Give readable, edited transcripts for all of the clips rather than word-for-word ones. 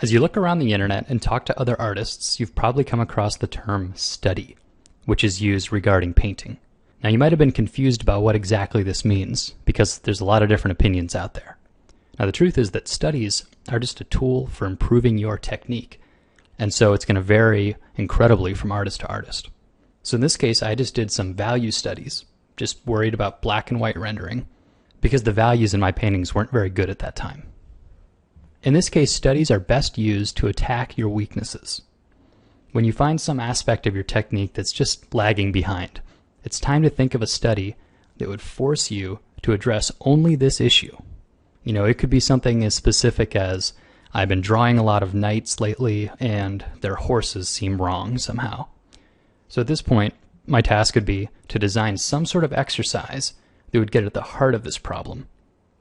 As you look around the internet and talk to other artists, you've probably come across the term study, which is used regarding painting. Now, you might have been confused about what exactly this means, because there's a lot of different opinions out there. Now, the truth is that studies are just a tool for improving your technique, and so it's going to vary incredibly from artist to artist. So in this case, I just did some value studies, just worried about black and white rendering, because the values in my paintings weren't very good at that time. In this case, studies are best used to attack your weaknesses. When you find some aspect of your technique that's just lagging behind, it's time to think of a study that would force you to address only this issue. You know, it could be something as specific as, I've been drawing a lot of knights lately and their horses seem wrong somehow. So at this point, my task would be to design some sort of exercise that would get at the heart of this problem,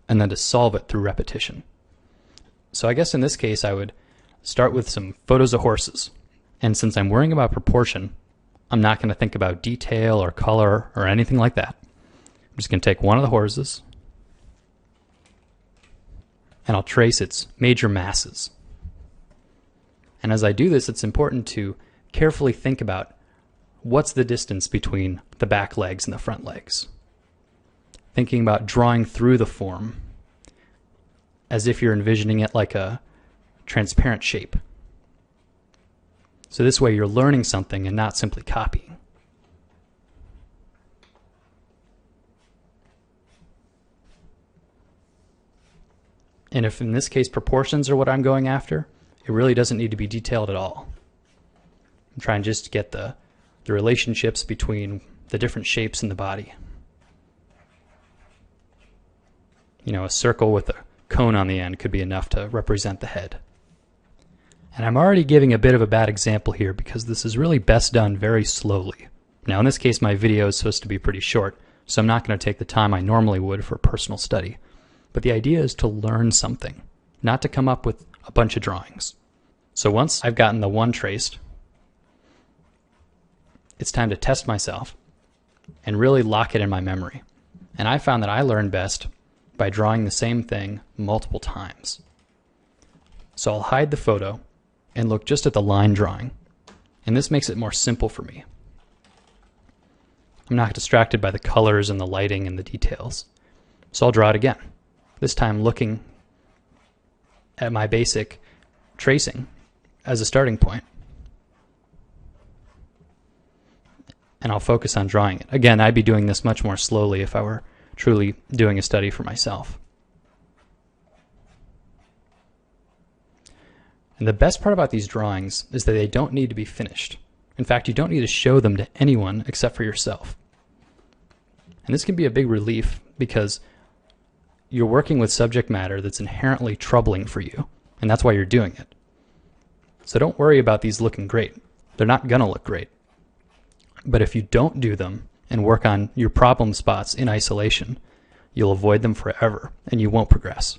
and then to solve it through repetition. So I guess in this case I would start with some photos of horses. And since I'm worrying about proportion, I'm not going to think about detail or color or anything like that. I'm just going to take one of the horses and I'll trace its major masses. And as I do this, it's important to carefully think about what's the distance between the back legs and the front legs. Thinking about drawing through the form as if you're envisioning it like a transparent shape. So this way you're learning something and not simply copying. And if in this case proportions are what I'm going after, it really doesn't need to be detailed at all. I'm trying just to get the relationships between the different shapes in the body. You know, a circle with a cone on the end could be enough to represent the head. And I'm already giving a bit of a bad example here because this is really best done very slowly. Now in this case my video is supposed to be pretty short, so I'm not going to take the time I normally would for personal study. But the idea is to learn something, not to come up with a bunch of drawings. So once I've gotten the one traced, it's time to test myself and really lock it in my memory. And I found that I learn best by drawing the same thing multiple times. So I'll hide the photo and look just at the line drawing, and this makes it more simple for me. I'm not distracted by the colors and the lighting and the details. So I'll draw it again, this time looking at my basic tracing as a starting point. And I'll focus on drawing it. Again, I'd be doing this much more slowly if I were truly doing a study for myself. And the best part about these drawings is that they don't need to be finished. In fact, you don't need to show them to anyone except for yourself. And this can be a big relief because you're working with subject matter that's inherently troubling for you, and that's why you're doing it. So don't worry about these looking great. They're not gonna look great. But if you don't do them and work on your problem spots in isolation, you'll avoid them forever and you won't progress.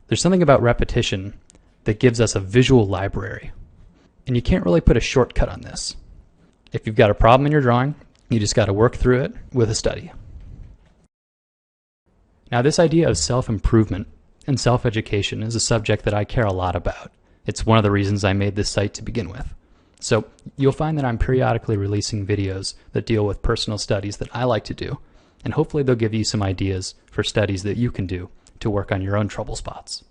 There's something about repetition that gives us a visual library, and you can't really put a shortcut on this. If you've got a problem in your drawing, you just got to work through it with a study. Now, this idea of self-improvement and self-education is a subject that I care a lot about. It's one of the reasons I made this site to begin with. So you'll find that I'm periodically releasing videos that deal with personal studies that I like to do, and hopefully they'll give you some ideas for studies that you can do to work on your own trouble spots.